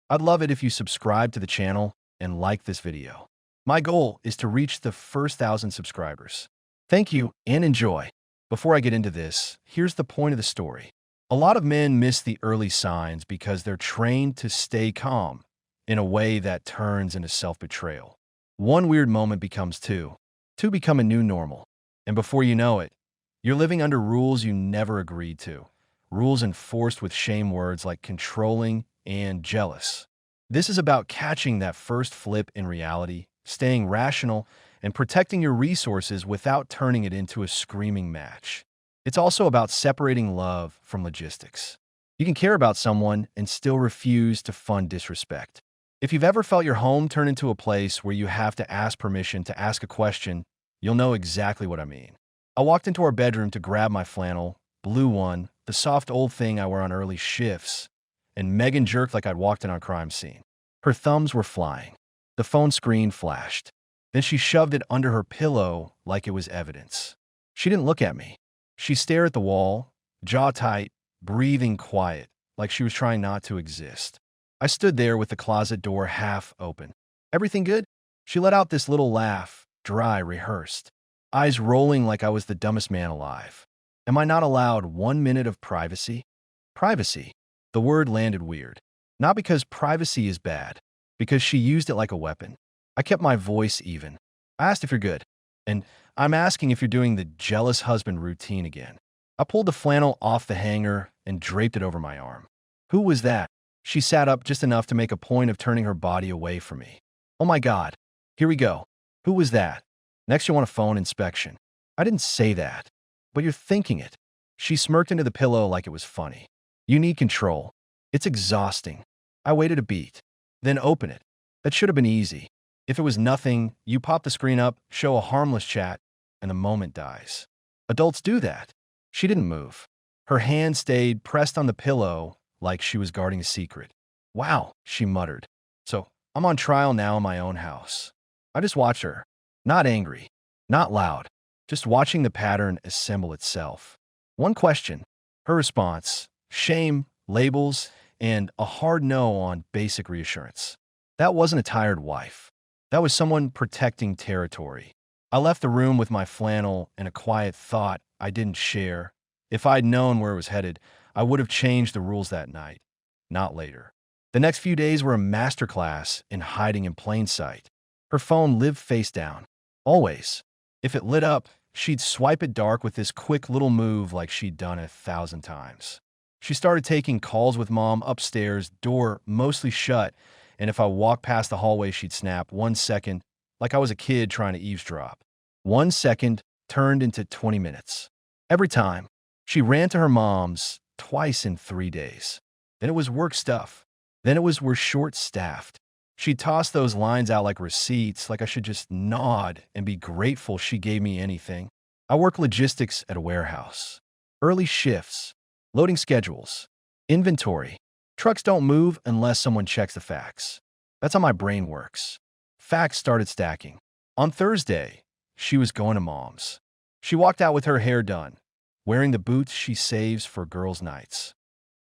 I'd love it if you subscribe to the channel and like this video. My goal is to reach the first 1,000 subscribers. Thank you and enjoy. Before I get into this, here's the point of the story. A lot of men miss the early signs because they're trained to stay calm in a way that turns into self-betrayal. One weird moment becomes two. Two become a new normal. And before you know it, you're living under rules you never agreed to. Rules enforced with shame words like controlling and jealous. This is about catching that first flip in reality, staying rational, and protecting your resources without turning it into a screaming match. It's also about separating love from logistics. You can care about someone and still refuse to fund disrespect. If you've ever felt your home turn into a place where you have to ask permission to ask a question, you'll know exactly what I mean. I walked into our bedroom to grab my flannel, blue one, the soft old thing I wear on early shifts, and Megan jerked like I'd walked in on a crime scene. Her thumbs were flying. The phone screen flashed. Then she shoved it under her pillow like it was evidence. She didn't look at me. She stared at the wall, jaw tight, breathing quiet, like she was trying not to exist. I stood there with the closet door half open. "Everything good?" She let out this little laugh, dry, rehearsed, eyes rolling like I was the dumbest man alive. Am I not allowed 1 minute of privacy? Privacy. The word landed weird. Not because privacy is bad, because she used it like a weapon. I kept my voice even. I asked if you're good. And I'm asking if you're doing the jealous husband routine again. I pulled the flannel off the hanger and draped it over my arm. Who was that? She sat up just enough to make a point of turning her body away from me. Oh my God. Here we go. Who was that? Next you want a phone inspection. I didn't say that. But you're thinking it. She smirked into the pillow like it was funny. You need control. It's exhausting. I waited a beat. Then open it. That should have been easy. If it was nothing, you pop the screen up, show a harmless chat, and the moment dies. Adults do that. She didn't move. Her hand stayed pressed on the pillow like she was guarding a secret. Wow, she muttered. So, I'm on trial now in my own house. I just watched her. Not angry. Not loud. Just watching the pattern assemble itself. One question. Her response. Shame, labels, and a hard no on basic reassurance. That wasn't a tired wife. That was someone protecting territory. I left the room with my flannel and a quiet thought I didn't share. If I'd known where it was headed, I would have changed the rules that night, not later. The next few days were a masterclass in hiding in plain sight. Her phone lived face down. Always. If it lit up, she'd swipe it dark with this quick little move like she'd done 1,000 times. She started taking calls with Mom upstairs, door mostly shut, and if I walked past the hallway, she'd snap 1 second, like I was a kid trying to eavesdrop. 1 second turned into 20 minutes. Every time, she ran to her mom's twice in 3 days. Then it was work stuff. Then it was we're short-staffed. She'd toss those lines out like receipts, like I should just nod and be grateful she gave me anything. I work logistics at a warehouse. Early shifts, loading schedules, inventory. Trucks don't move unless someone checks the facts. That's how my brain works. Facts started stacking. On Thursday, she was going to Mom's. She walked out with her hair done, wearing the boots she saves for girls' nights.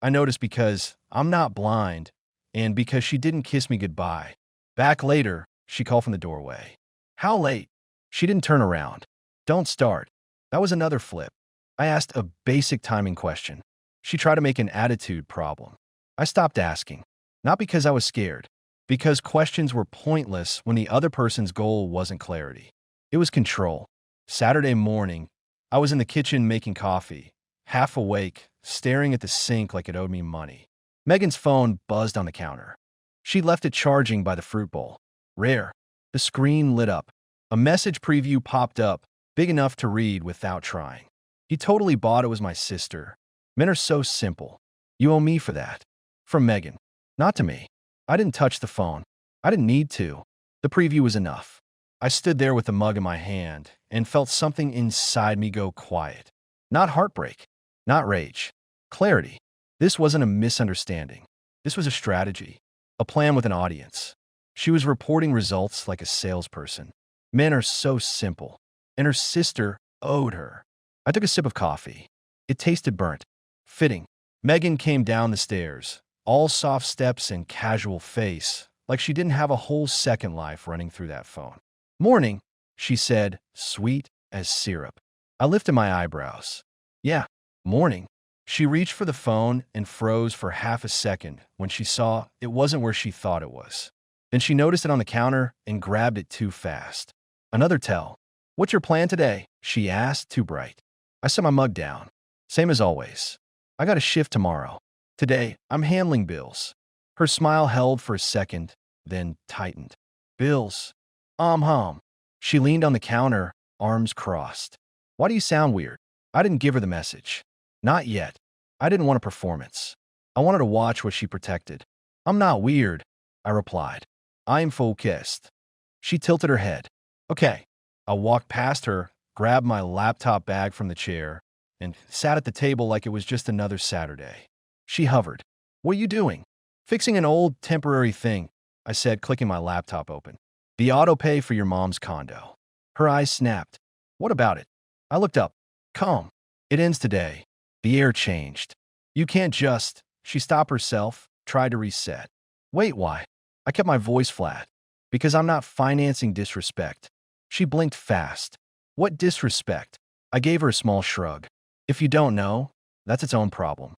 I noticed because I'm not blind and because she didn't kiss me goodbye. Back later, she called from the doorway. How late? She didn't turn around. Don't start. That was another flip. I asked a basic timing question. She tried to make an attitude problem. I stopped asking, not because I was scared, because questions were pointless when the other person's goal wasn't clarity. It was control. Saturday morning, I was in the kitchen making coffee, half awake, staring at the sink like it owed me money. Megan's phone buzzed on the counter. She left it charging by the fruit bowl. Rare. The screen lit up. A message preview popped up, big enough to read without trying. He totally bought it was my sister. Men are so simple. You owe me for that. From Megan. Not to me. I didn't touch the phone. I didn't need to. The preview was enough. I stood there with the mug in my hand and felt something inside me go quiet. Not heartbreak. Not rage. Clarity. This wasn't a misunderstanding. This was a strategy. A plan with an audience. She was reporting results like a salesperson. Men are so simple. And her sister owed her. I took a sip of coffee. It tasted burnt. Fitting. Megan came down the stairs, all soft steps and casual face, like she didn't have a whole second life running through that phone. "Morning," she said, sweet as syrup. I lifted my eyebrows. "Yeah, morning." She reached for the phone and froze for half a second when she saw it wasn't where she thought it was. Then she noticed it on the counter and grabbed it too fast. Another tell. "What's your plan today?" she asked, too bright. I set my mug down. "Same as always. I got a shift tomorrow. Today, I'm handling bills." Her smile held for a second, then tightened. "Bills? Hum." She leaned on the counter, arms crossed. "Why do you sound weird?" I didn't give her the message. Not yet. I didn't want a performance. I wanted to watch what she protected. "I'm not weird," I replied. "I'm focused." She tilted her head. "Okay." I walked past her, grabbed my laptop bag from the chair, and sat at the table like it was just another Saturday. She hovered. "What are you doing?" "Fixing an old, temporary thing," I said, clicking my laptop open. "The auto pay for your mom's condo." Her eyes snapped. "What about it?" I looked up. "Calm. It ends today." The air changed. "You can't just—" She stopped herself, tried to reset. "Wait, why?" I kept my voice flat. "Because I'm not financing disrespect." She blinked fast. "What disrespect?" I gave her a small shrug. "If you don't know, that's its own problem."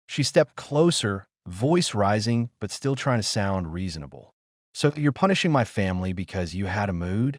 She stepped closer, voice rising, but still trying to sound reasonable. "So you're punishing my family because you had a mood?"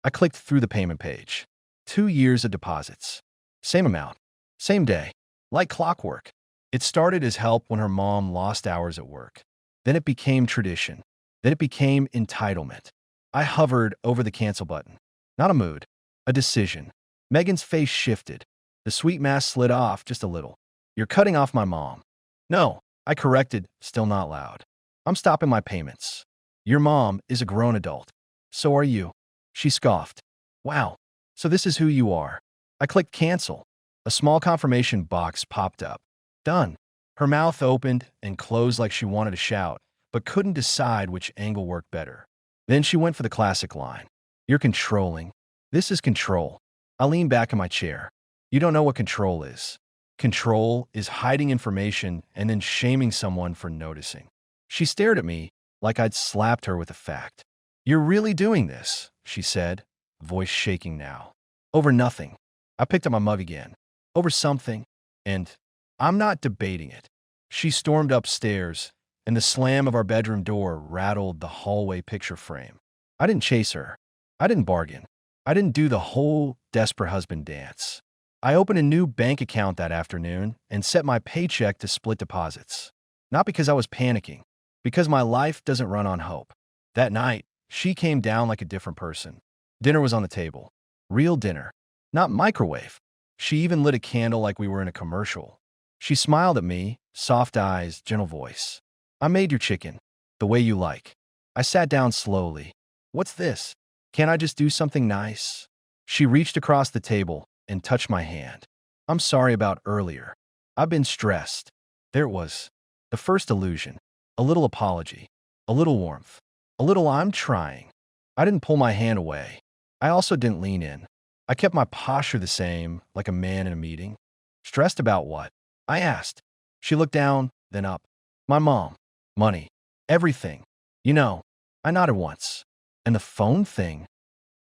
I clicked through the payment page. 2 years of deposits. Same amount. Same day. Like clockwork. It started as help when her mom lost hours at work. Then it became tradition. Then it became entitlement. I hovered over the cancel button. Not a mood. A decision. Megan's face shifted. The sweet mask slid off just a little. "You're cutting off my mom." "No," I corrected, still not loud. "I'm stopping my payments." "Your mom is a grown adult. So are you." She scoffed. "Wow. So this is who you are." I clicked cancel. A small confirmation box popped up. Done. Her mouth opened and closed like she wanted to shout, but couldn't decide which angle worked better. Then she went for the classic line. "You're controlling." "This is control." I leaned back in my chair. "You don't know what control is." Control is hiding information and then shaming someone for noticing. She stared at me like I'd slapped her with a fact. "You're really doing this," she said, voice shaking now. "Over nothing." I picked up my mug again. "Over something, and I'm not debating it." She stormed upstairs, and the slam of our bedroom door rattled the hallway picture frame. I didn't chase her. I didn't bargain. I didn't do the whole desperate husband dance. I opened a new bank account that afternoon and set my paycheck to split deposits. Not because I was panicking, because my life doesn't run on hope. That night, she came down like a different person. Dinner was on the table. Real dinner. Not microwave. She even lit a candle like we were in a commercial. She smiled at me, soft eyes, gentle voice. "I made your chicken, the way you like." I sat down slowly. "What's this? Can't I just do something nice?" She reached across the table and touched my hand. "I'm sorry about earlier. I've been stressed." There it was. The first illusion. A little apology. A little warmth. A little "I'm trying." I didn't pull my hand away. I also didn't lean in. I kept my posture the same, like a man in a meeting. "Stressed about what?" I asked. She looked down, then up. "My mom. Money. Everything. You know." I nodded once. "And the phone thing?"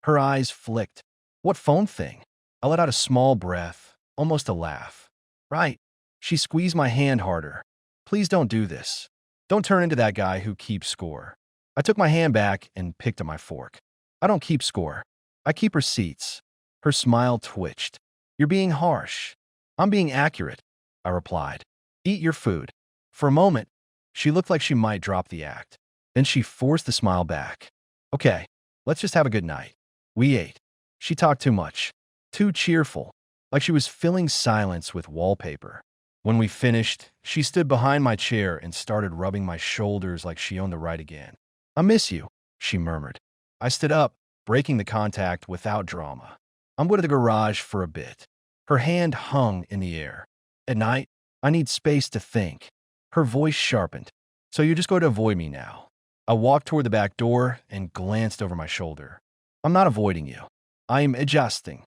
Her eyes flicked. "What phone thing?" I let out a small breath, almost a laugh. "Right." She squeezed my hand harder. "Please don't do this. Don't turn into that guy who keeps score." I took my hand back and picked up my fork. "I don't keep score. I keep receipts." Her smile twitched. "You're being harsh." "I'm being accurate," I replied. "Eat your food." For a moment, she looked like she might drop the act. Then she forced the smile back. "Okay, let's just have a good night." We ate. She talked too much. Too cheerful, like she was filling silence with wallpaper. When we finished, she stood behind my chair and started rubbing my shoulders like she owned the right again. "I miss you," she murmured. I stood up, breaking the contact without drama. "I'm going to the garage for a bit." Her hand hung in the air. "At night, I need space to think." Her voice sharpened. "So you're just going to avoid me now?" I walked toward the back door and glanced over my shoulder. "I'm not avoiding you. I'm adjusting."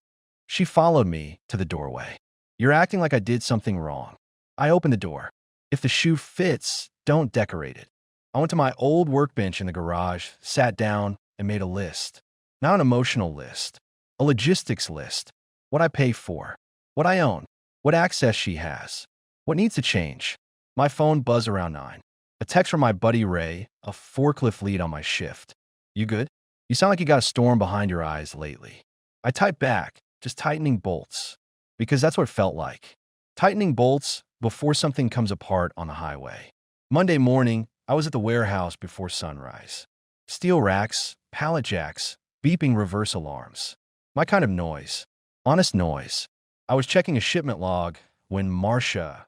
She followed me to the doorway. "You're acting like I did something wrong." I opened the door. "If the shoe fits, don't decorate it. I went to my old workbench in the garage, sat down, and made a list. Not an emotional list, a logistics list. What I pay for, what I own, what access she has, what needs to change. My phone buzzed around 9. A text from my buddy Ray, a forklift lead on my shift. You good? You sound like you got a storm behind your eyes lately. I typed back, just tightening bolts. Because that's what it felt like. Tightening bolts before something comes apart on the highway. Monday morning, I was at the warehouse before sunrise. Steel racks, pallet jacks, beeping reverse alarms. My kind of noise. Honest noise. I was checking a shipment log when Marcia,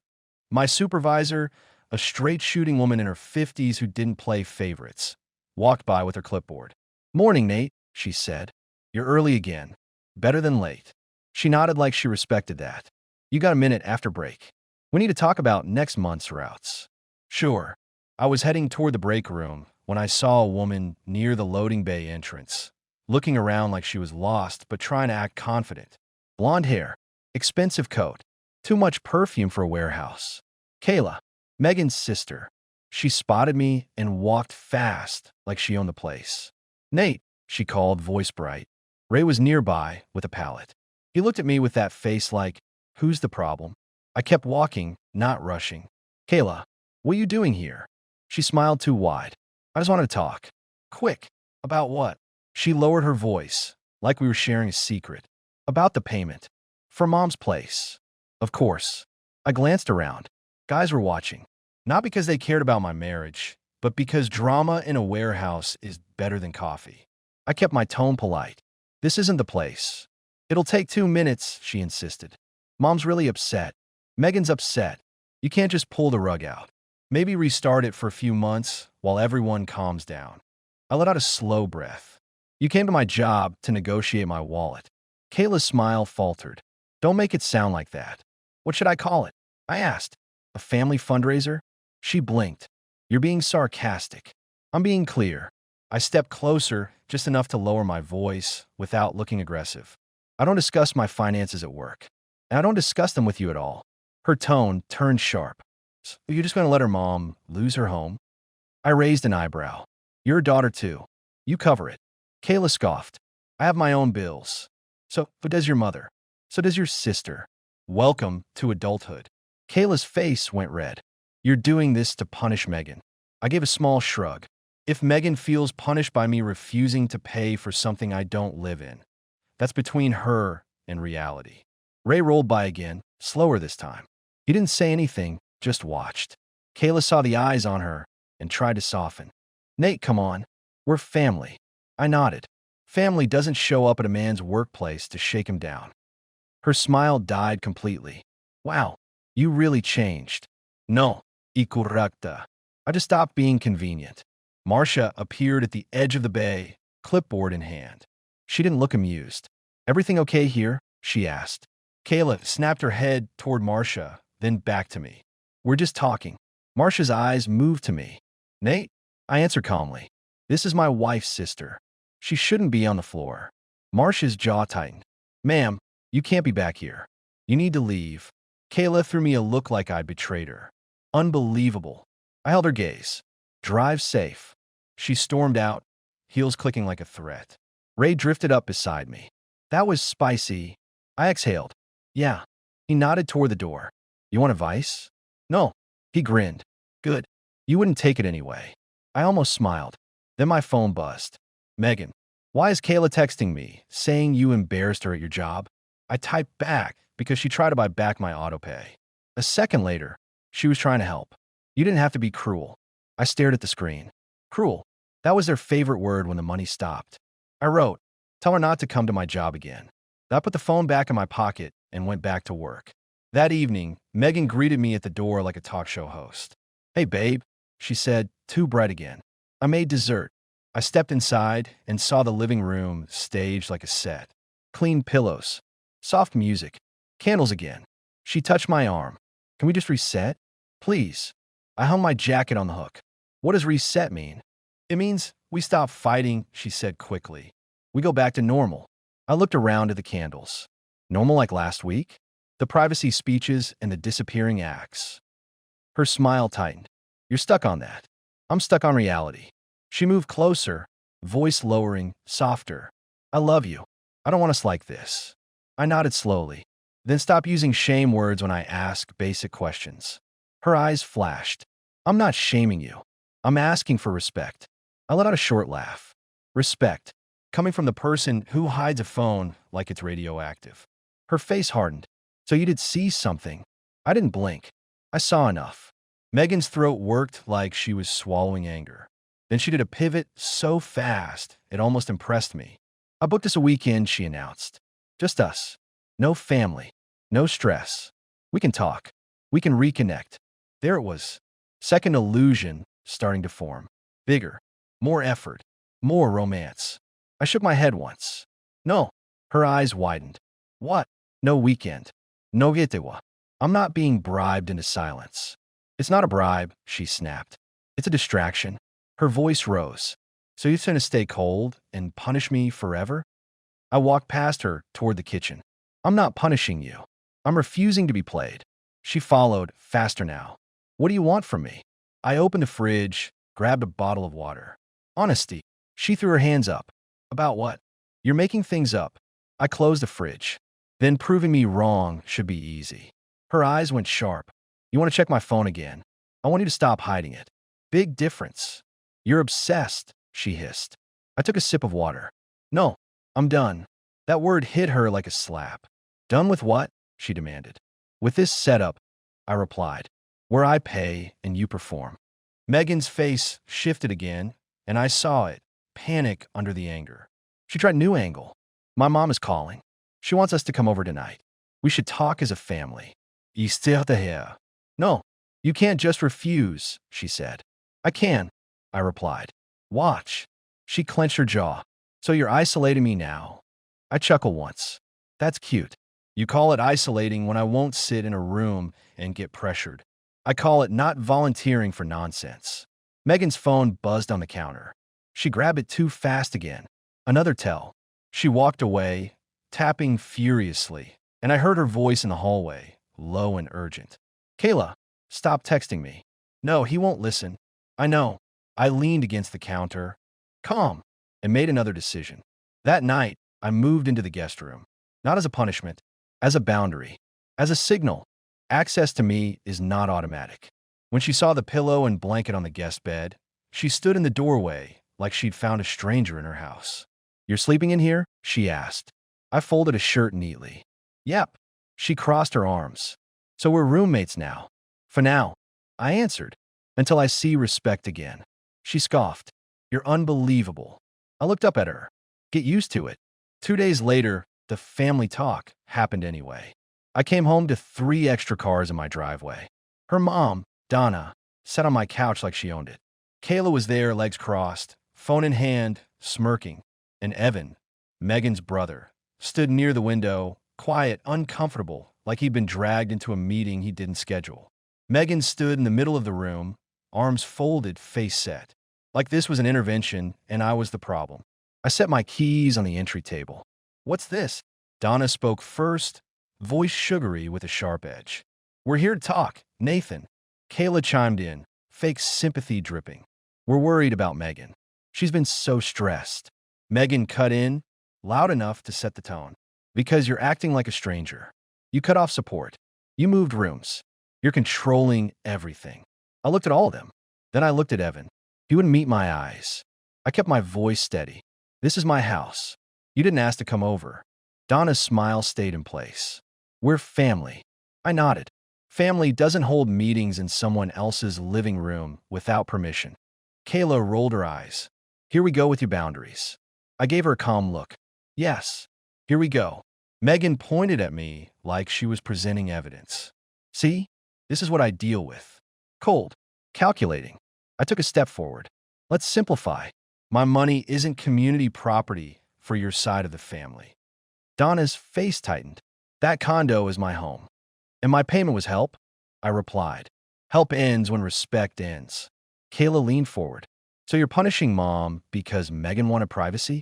my supervisor, a straight-shooting woman in her 50s who didn't play favorites, walked by with her clipboard. "Morning, Nate," she said. "You're early again. Better than late." She nodded like she respected that. "You got a minute after break? We need to talk about next month's routes." "Sure." I was heading toward the break room when I saw a woman near the loading bay entrance, looking around like she was lost but trying to act confident. Blonde hair, expensive coat, too much perfume for a warehouse. Kayla, Megan's sister. She spotted me and walked fast like she owned the place. "Nate," she called, voice bright. Ray was nearby with a pallet. He looked at me with that face like, "Who's the problem?" I kept walking, not rushing. "Kayla, what are you doing here?" She smiled too wide. "I just wanted to talk." "Quick." "About what?" She lowered her voice, like we were sharing a secret. "About the payment. For Mom's place." Of course. I glanced around. Guys were watching. Not because they cared about my marriage, but because drama in a warehouse is better than coffee. I kept my tone polite. "This isn't the place." "It'll take 2 minutes," she insisted. "Mom's really upset. Megan's upset. You can't just pull the rug out. Maybe restart it for a few months while everyone calms down." I let out a slow breath. "You came to my job to negotiate my wallet." Kayla's smile faltered. "Don't make it sound like that." "What should I call it?" I asked. "A family fundraiser?" She blinked. "You're being sarcastic." "I'm being clear." I stepped closer, just enough to lower my voice without looking aggressive. "I don't discuss my finances at work. And I don't discuss them with you at all." Her tone turned sharp. "So you're just going to let her mom lose her home?" I raised an eyebrow. "You're a daughter too. You cover it." Kayla scoffed. "I have my own bills." So does your mother. So does your sister. Welcome to adulthood." Kayla's face went red. "You're doing this to punish Megan." I gave a small shrug. "If Megan feels punished by me refusing to pay for something I don't live in, that's between her and reality." Ray rolled by again, slower this time. He didn't say anything, just watched. Kayla saw the eyes on her and tried to soften. "Nate, come on. We're family." I nodded. Family doesn't show up at a man's workplace to shake him down. Her smile died completely. "Wow, you really changed." "No, incorrecta." I just stopped being convenient. Marcia appeared at the edge of the bay, clipboard in hand. She didn't look amused. "Everything okay here?" she asked. Kayla snapped her head toward Marcia, then back to me. "We're just talking." Marcia's eyes moved to me. "Nate?" I answered calmly. "This is my wife's sister. She shouldn't be on the floor." Marcia's jaw tightened. "Ma'am, you can't be back here. You need to leave." Kayla threw me a look like I'd betrayed her. Unbelievable. I held her gaze. "Drive safe." She stormed out, heels clicking like a threat. Ray drifted up beside me. "That was spicy." I exhaled. "Yeah." He nodded toward the door. "You want advice?" "No." He grinned. "Good. You wouldn't take it anyway." I almost smiled. Then my phone buzzed. "Megan, why is Kayla texting me, saying you embarrassed her at your job?" I typed back because she tried to buy back my autopay. A second later, she was trying to help. "You didn't have to be cruel." I stared at the screen. Cruel. That was their favorite word when the money stopped. I wrote, "Tell her not to come to my job again." I put the phone back in my pocket and went back to work. That evening, Megan greeted me at the door like a talk show host. "Hey, babe," she said, too bright again. "I made dessert." I stepped inside and saw the living room staged like a set. Clean pillows, soft music, candles again. She touched my arm. "Can we just reset? Please." I hung my jacket on the hook. "What does reset mean?" "It means we stop fighting," she said quickly. "We go back to normal." I looked around at the candles. Normal like last week? The privacy speeches and the disappearing acts. Her smile tightened. You're stuck on that. I'm stuck on reality. She moved closer, voice lowering, softer. I love you. I don't want us like this. I nodded slowly. Then stop using shame words when I ask basic questions. Her eyes flashed. I'm not shaming you. I'm asking for respect. I let out a short laugh. Respect. Coming from the person who hides a phone like it's radioactive. Her face hardened. So you did see something. I didn't blink. I saw enough. Megan's throat worked like she was swallowing anger. Then she did a pivot so fast, it almost impressed me. I booked us a weekend, she announced. Just us. No family. No stress. We can talk. We can reconnect. There it was. Second illusion starting to form. Bigger. More effort. More romance. I shook my head once. No. Her eyes widened. What? No weekend. No getewa. I'm not being bribed into silence. It's not a bribe, she snapped. It's a distraction. Her voice rose. So you're going to stay cold and punish me forever? I walked past her toward the kitchen. I'm not punishing you. I'm refusing to be played. She followed, faster now. What do you want from me? I opened the fridge, grabbed a bottle of water. Honesty. She threw her hands up. About what? You're making things up. I closed the fridge. Then proving me wrong should be easy. Her eyes went sharp. You want to check my phone again? I want you to stop hiding it. Big difference. You're obsessed, she hissed. I took a sip of water. No, I'm done. That word hit her like a slap. Done with what? She demanded. With this setup, I replied, where I pay and you perform. Megan's face shifted again, and I saw it, panic under the anger. She tried a new angle. My mom is calling. She wants us to come over tonight. We should talk as a family. No, you can't just refuse, she said. I can, I replied. Watch. She clenched her jaw. So you're isolating me now? I chuckled once. That's cute. You call it isolating when I won't sit in a room and get pressured. I call it not volunteering for nonsense. Megan's phone buzzed on the counter. She grabbed it too fast again. Another tell. She walked away, tapping furiously, and I heard her voice in the hallway, low and urgent. Kayla, stop texting me. No, he won't listen. I know. I leaned against the counter, calm, and made another decision. That night, I moved into the guest room, not as a punishment, as a boundary, as a signal. Access to me is not automatic. When she saw the pillow and blanket on the guest bed, she stood in the doorway like she'd found a stranger in her house. You're sleeping in here? She asked. I folded a shirt neatly. Yep. She crossed her arms. So we're roommates now. For now. I answered. Until I see respect again. She scoffed. You're unbelievable. I looked up at her. Get used to it. 2 days later, the family talk happened anyway. I came home to 3 extra cars in my driveway. Her mom, Donna, sat on my couch like she owned it. Kayla was there, legs crossed, phone in hand, smirking. And Evan, Megan's brother, stood near the window, quiet, uncomfortable, like he'd been dragged into a meeting he didn't schedule. Megan stood in the middle of the room, arms folded, face set. Like this was an intervention, and I was the problem. I set my keys on the entry table. What's this? Donna spoke first, voice sugary with a sharp edge. We're here to talk, Nathan. Kayla chimed in, fake sympathy dripping. We're worried about Megan. She's been so stressed. Megan cut in, loud enough to set the tone. Because you're acting like a stranger. You cut off support. You moved rooms. You're controlling everything. I looked at all of them. Then I looked at Evan. He wouldn't meet my eyes. I kept my voice steady. This is my house. You didn't ask to come over. Donna's smile stayed in place. We're family. I nodded. Family doesn't hold meetings in someone else's living room without permission. Kayla rolled her eyes. Here we go with your boundaries. I gave her a calm look. Yes, here we go. Megan pointed at me like she was presenting evidence. See, this is what I deal with. Cold, calculating. I took a step forward. Let's simplify. My money isn't community property for your side of the family. Donna's face tightened. That condo is my home. And my payment was help? I replied. Help ends when respect ends. Kayla leaned forward. So you're punishing Mom because Megan wanted privacy?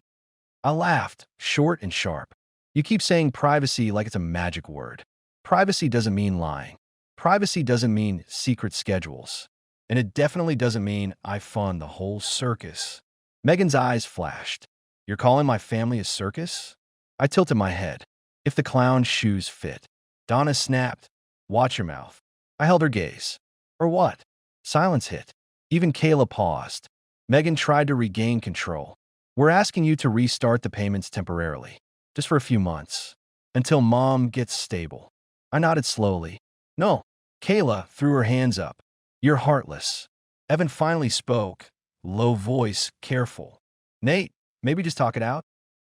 I laughed, short and sharp. You keep saying privacy like it's a magic word. Privacy doesn't mean lying. Privacy doesn't mean secret schedules. And it definitely doesn't mean I fund the whole circus. Megan's eyes flashed. You're calling my family a circus? I tilted my head. If the clown's shoes fit. Donna snapped. Watch your mouth. I held her gaze. Or what? Silence hit. Even Kayla paused. Megan tried to regain control. We're asking you to restart the payments temporarily. Just for a few months. Until Mom gets stable. I nodded slowly. No. Kayla threw her hands up. You're heartless. Evan finally spoke. Low voice, careful. Nate, maybe just talk it out?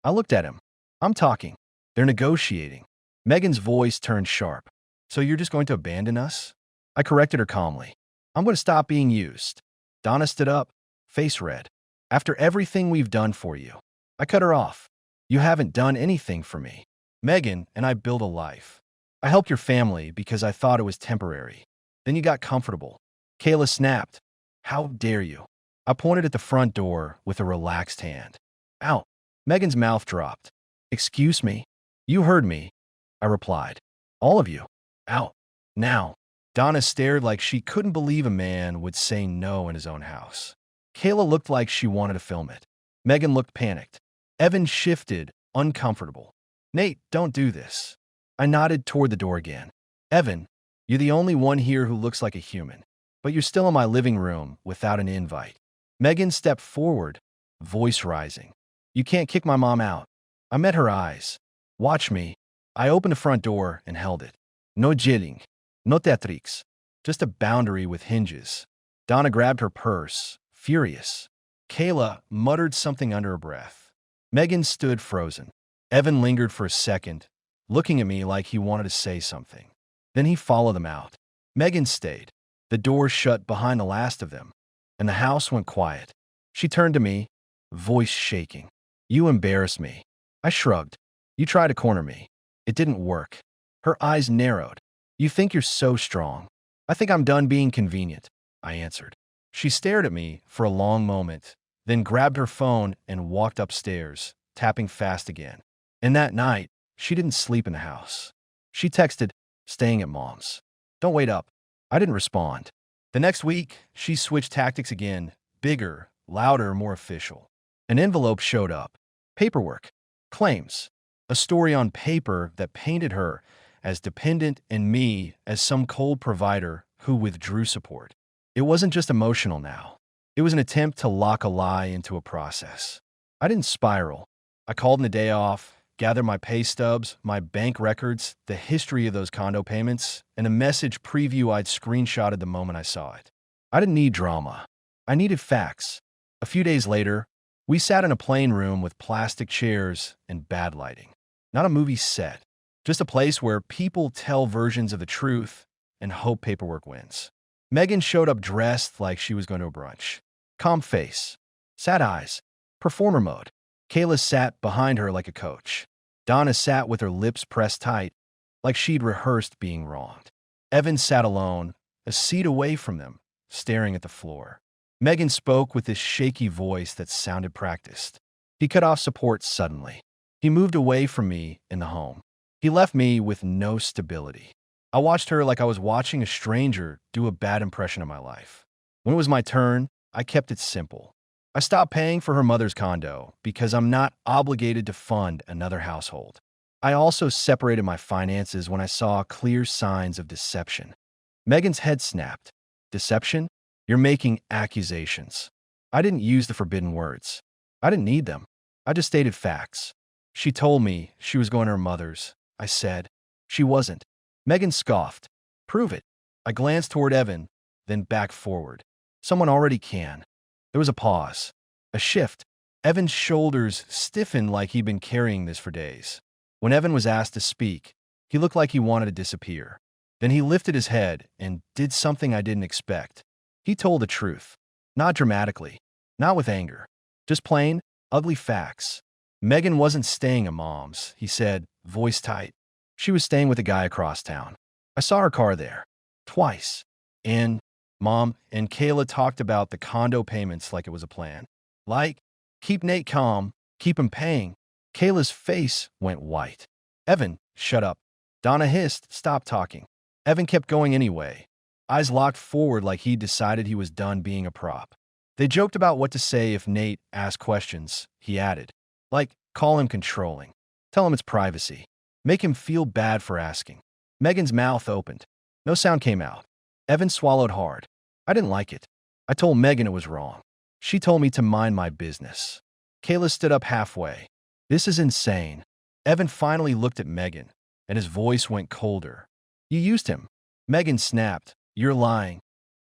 I looked at him. I'm talking. They're negotiating. Megan's voice turned sharp. So you're just going to abandon us? I corrected her calmly. I'm going to stop being used. Donna stood up, face red. After everything we've done for you. I cut her off. You haven't done anything for me. Megan and I built a life. I helped your family because I thought it was temporary. Then you got comfortable. Kayla snapped. How dare you? I pointed at the front door with a relaxed hand. Out. Megan's mouth dropped. Excuse me? You heard me. I replied. All of you. Out. Now. Donna stared like she couldn't believe a man would say no in his own house. Kayla looked like she wanted to film it. Megan looked panicked. Evan shifted, uncomfortable. Nate, don't do this. I nodded toward the door again. Evan, you're the only one here who looks like a human. But you're still in my living room without an invite. Megan stepped forward, voice rising. You can't kick my mom out. I met her eyes. Watch me. I opened the front door and held it. No jilling. No teatrix. Just a boundary with hinges. Donna grabbed her purse, furious. Kayla muttered something under her breath. Megan stood frozen. Evan lingered for a second, looking at me like he wanted to say something. Then he followed them out. Megan stayed. The door shut behind the last of them, and the house went quiet. She turned to me, voice shaking. You embarrass me. I shrugged. You tried to corner me. It didn't work. Her eyes narrowed. You think you're so strong. I think I'm done being convenient, I answered. She stared at me for a long moment, then grabbed her phone and walked upstairs, tapping fast again. And that night, she didn't sleep in the house. She texted, staying at Mom's. Don't wait up. I didn't respond. The next week, she switched tactics again, bigger, louder, more official. An envelope showed up. Paperwork. Claims. A story on paper that painted her as dependent and me as some cold provider who withdrew support. It wasn't just emotional now. It was an attempt to lock a lie into a process. I didn't spiral. I called in the day off, gathered my pay stubs, my bank records, the history of those condo payments, and a message preview I'd screenshotted the moment I saw it. I didn't need drama. I needed facts. A few days later, we sat in a plain room with plastic chairs and bad lighting. Not a movie set, just a place where people tell versions of the truth and hope paperwork wins. Megan showed up dressed like she was going to a brunch. Calm face, sad eyes, performer mode. Kayla sat behind her like a coach. Donna sat with her lips pressed tight, like she'd rehearsed being wronged. Evan sat alone, a seat away from them, staring at the floor. Megan spoke with this shaky voice that sounded practiced. He cut off support suddenly. He moved away from me in the home. He left me with no stability. I watched her like I was watching a stranger do a bad impression of my life. When it was my turn, I kept it simple. I stopped paying for her mother's condo because I'm not obligated to fund another household. I also separated my finances when I saw clear signs of deception. Megan's head snapped. Deception? You're making accusations. I didn't use the forbidden words. I didn't need them. I just stated facts. She told me she was going to her mother's. I said. She wasn't. Megan scoffed. Prove it. I glanced toward Evan, then back forward. Someone already can. There was a pause. A shift. Evan's shoulders stiffened like he'd been carrying this for days. When Evan was asked to speak, he looked like he wanted to disappear. Then he lifted his head and did something I didn't expect. He told the truth. Not dramatically. Not with anger. Just plain, ugly facts. Megan wasn't staying at Mom's, he said, voice tight. She was staying with a guy across town. I saw her car there. Twice. And Mom and Kayla talked about the condo payments like it was a plan. Like, keep Nate calm, keep him paying. Kayla's face went white. Evan, shut up. Donna hissed, stop talking. Evan kept going anyway. eyes locked forward like he'd decided he was done being a prop. They joked about what to say if Nate asked questions, he added. Like, call him controlling. Tell him it's privacy. Make him feel bad for asking. Megan's mouth opened. No sound came out. Evan swallowed hard. I didn't like it. I told Megan it was wrong. She told me to mind my business. Kayla stood up halfway. This is insane. Evan finally looked at Megan, and his voice went colder. You used him. Megan snapped. You're lying.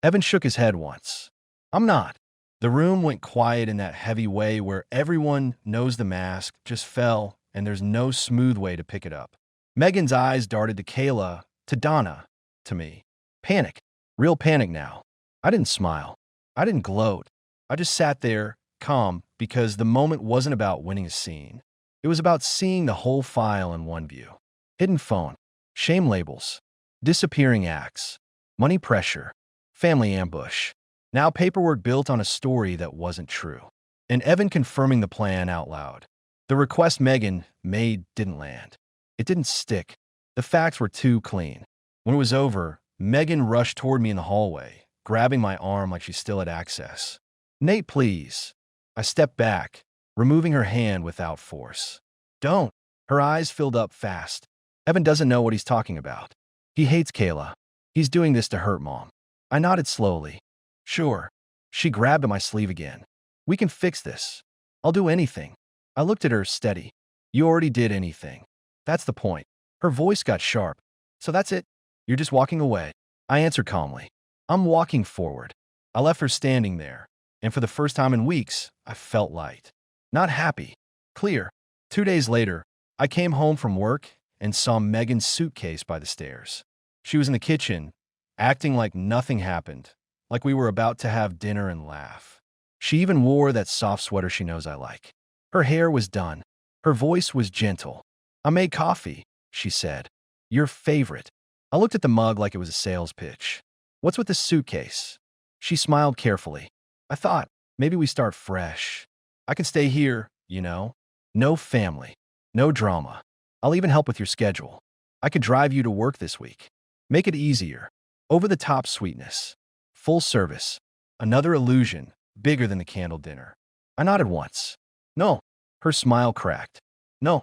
Evan shook his head once. I'm not. The room went quiet in that heavy way where everyone knows the mask just fell and there's no smooth way to pick it up. Megan's eyes darted to Kayla, to Donna, to me. Panic. Real panic now. I didn't smile. I didn't gloat. I just sat there, calm, because the moment wasn't about winning a scene. It was about seeing the whole file in one view. Hidden phone, shame labels, disappearing acts, money pressure, family ambush. Now paperwork built on a story that wasn't true. And Evan confirming the plan out loud. The request Megan made didn't land. It didn't stick. The facts were too clean. When it was over, Megan rushed toward me in the hallway, grabbing my arm like she still had access. Nate, please. I stepped back, removing her hand without force. Don't. Her eyes filled up fast. Evan doesn't know what he's talking about. He hates Kayla. He's doing this to hurt Mom. I nodded slowly. Sure. She grabbed at my sleeve again. We can fix this. I'll do anything. I looked at her steady. You already did anything. That's the point. Her voice got sharp. So that's it? You're just walking away? I answered calmly. I'm walking forward. I left her standing there, and for the first time in weeks, I felt light. Not happy. Clear. 2 days later, I came home from work and saw Megan's suitcase by the stairs. She was in the kitchen, acting like nothing happened, like we were about to have dinner and laugh. She even wore that soft sweater she knows I like. Her hair was done. Her voice was gentle. I made coffee, she said. Your favorite. I looked at the mug like it was a sales pitch. What's with the suitcase? She smiled carefully. I thought, maybe we start fresh. I can stay here, you know. No family. No drama. I'll even help with your schedule. I could drive you to work this week. Make it easier. Over-the-top sweetness. Full service. Another illusion, bigger than the candle dinner. I nodded once. No. Her smile cracked. No.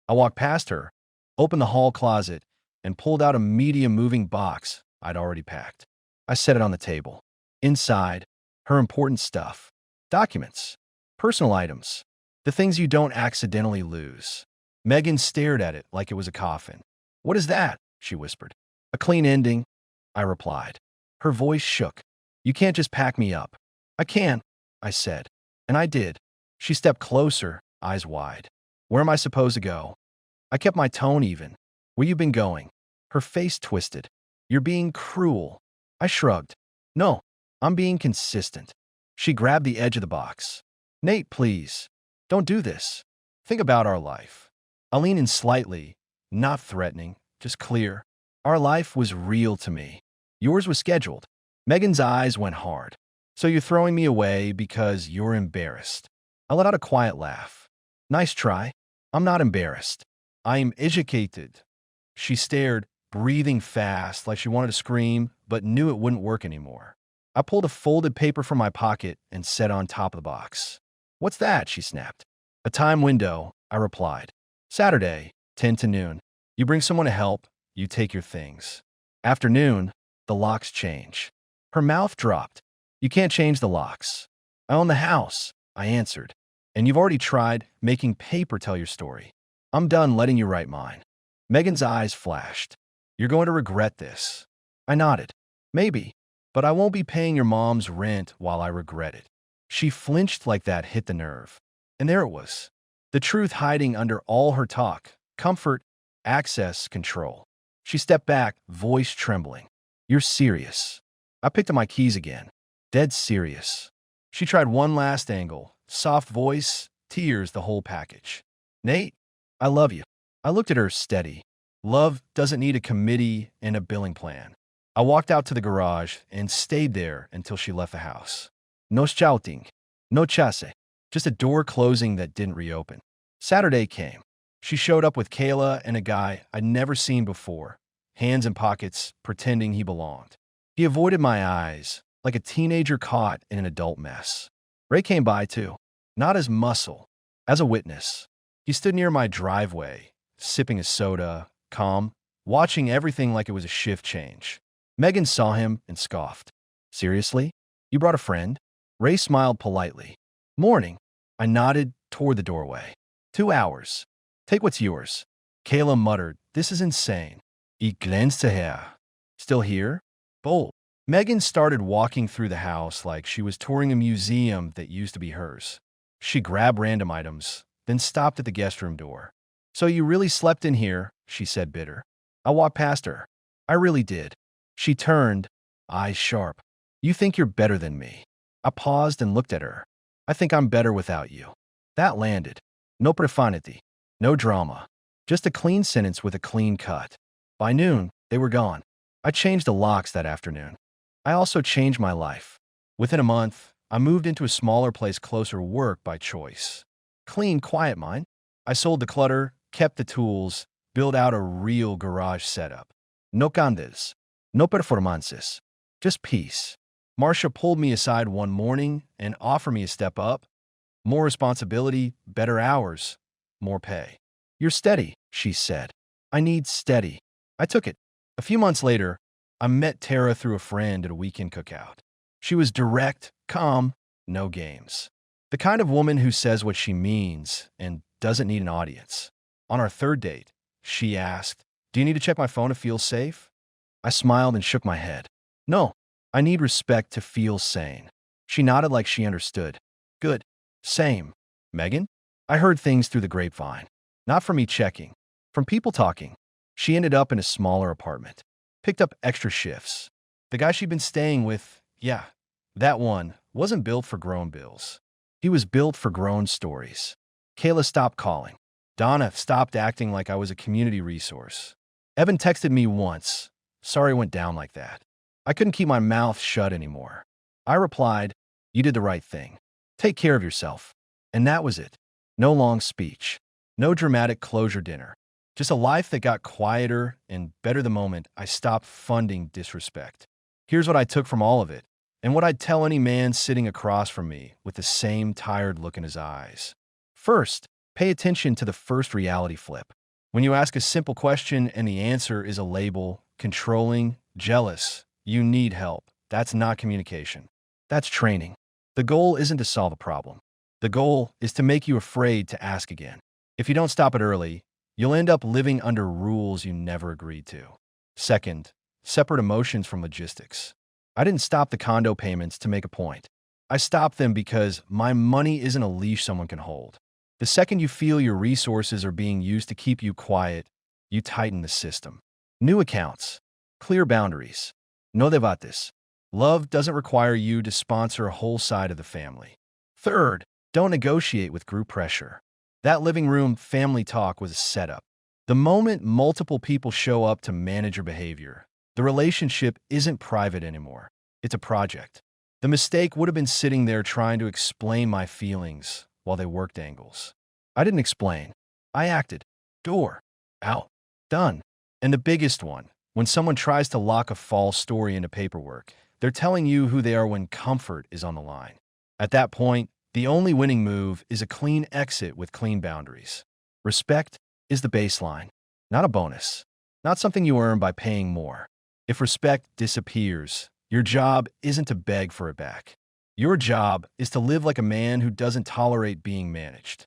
I walked past her, opened the hall closet, and pulled out a medium-moving box I'd already packed. I set it on the table. Inside, her important stuff. Documents. Personal items. The things you don't accidentally lose. Megan stared at it like it was a coffin. What is that? She whispered. A clean ending, I replied. Her voice shook. You can't just pack me up. I can, I said. And I did. She stepped closer, eyes wide. Where am I supposed to go? I kept my tone even. Where you been going? Her face twisted. You're being cruel. I shrugged. No, I'm being consistent. She grabbed the edge of the box. Nate, please. Don't do this. Think about our life. I leaned in slightly, not threatening, just clear. Our life was real to me. Yours was scheduled. Megan's eyes went hard. So you're throwing me away because you're embarrassed. I let out a quiet laugh. Nice try. I'm not embarrassed. I'm educated. She stared, breathing fast like she wanted to scream, but knew it wouldn't work anymore. I pulled a folded paper from my pocket and set on top of the box. What's that? She snapped. A time window, I replied. Saturday, 10 to noon. You bring someone to help, you take your things. Afternoon, the locks change. Her mouth dropped. You can't change the locks. I own the house, I answered. And you've already tried making paper tell your story. I'm done letting you write mine. Megan's eyes flashed. You're going to regret this. I nodded. Maybe, but I won't be paying your mom's rent while I regret it. She flinched like that hit the nerve. And there it was. The truth hiding under all her talk. Comfort, access, control. She stepped back, voice trembling. You're serious. I picked up my keys again. Dead serious. She tried one last angle. Soft voice, tears, the whole package. Nate, I love you. I looked at her steady. Love doesn't need a committee and a billing plan. I walked out to the garage and stayed there until she left the house. No shouting. No chase. Just a door closing that didn't reopen. Saturday came. She showed up with Kayla and a guy I'd never seen before, hands in pockets, pretending he belonged. He avoided my eyes, like a teenager caught in an adult mess. Ray came by too, not as muscle, as a witness. He stood near my driveway, sipping a soda, calm, watching everything like it was a shift change. Megan saw him and scoffed. Seriously? You brought a friend? Ray smiled politely. Morning. I nodded toward the doorway. 2 hours. Take what's yours. Kayla muttered, this is insane. Ich glänzte her. Still here? Bold. Megan started walking through the house like she was touring a museum that used to be hers. She grabbed random items, then stopped at the guest room door. So you really slept in here, she said bitter. I walked past her. I really did. She turned, eyes sharp. You think you're better than me. I paused and looked at her. I think I'm better without you. That landed. No profanity. No drama. Just a clean sentence with a clean cut. By noon, they were gone. I changed the locks that afternoon. I also changed my life. Within a month, I moved into a smaller place closer to work by choice. Clean, quiet mind. I sold the clutter, kept the tools, built out a real garage setup. No candes. No performances. Just peace. Marcia pulled me aside one morning and offered me a step up. More responsibility, better hours, more pay. You're steady, she said. I need steady. I took it. A few months later, I met Tara through a friend at a weekend cookout. She was direct, calm, no games. The kind of woman who says what she means and doesn't need an audience. On our third date, she asked, do you need to check my phone to feel safe? I smiled and shook my head. No, I need respect to feel sane. She nodded like she understood. Good. Same. Megan? I heard things through the grapevine. Not from me checking. From people talking. She ended up in a smaller apartment. Picked up extra shifts. The guy she'd been staying with, yeah, that one, wasn't built for grown bills. He was built for grown stories. Kayla stopped calling. Donna stopped acting like I was a community resource. Evan texted me once. Sorry it went down like that. I couldn't keep my mouth shut anymore. I replied, you did the right thing. Take care of yourself. And that was it. No long speech. No dramatic closure dinner. Just a life that got quieter and better the moment I stopped funding disrespect. Here's what I took from all of it, and what I'd tell any man sitting across from me with the same tired look in his eyes. First, pay attention to the first reality flip. When you ask a simple question and the answer is a label, controlling, jealous, you need help. That's not communication. That's training. The goal isn't to solve a problem. The goal is to make you afraid to ask again. If you don't stop it early, you'll end up living under rules you never agreed to. Second, separate emotions from logistics. I didn't stop the condo payments to make a point. I stopped them because my money isn't a leash someone can hold. The second you feel your resources are being used to keep you quiet, you tighten the system. New accounts. Clear boundaries. No debates. Love doesn't require you to sponsor a whole side of the family. Third, don't negotiate with group pressure. That living room family talk was a setup. The moment multiple people show up to manage your behavior, the relationship isn't private anymore. It's a project. The mistake would have been sitting there trying to explain my feelings while they worked angles. I didn't explain. I acted. Door. Out. Done. And the biggest one, when someone tries to lock a false story into paperwork, they're telling you who they are when comfort is on the line. At that point, the only winning move is a clean exit with clean boundaries. Respect is the baseline, not a bonus, not something you earn by paying more. If respect disappears, your job isn't to beg for it back. Your job is to live like a man who doesn't tolerate being managed.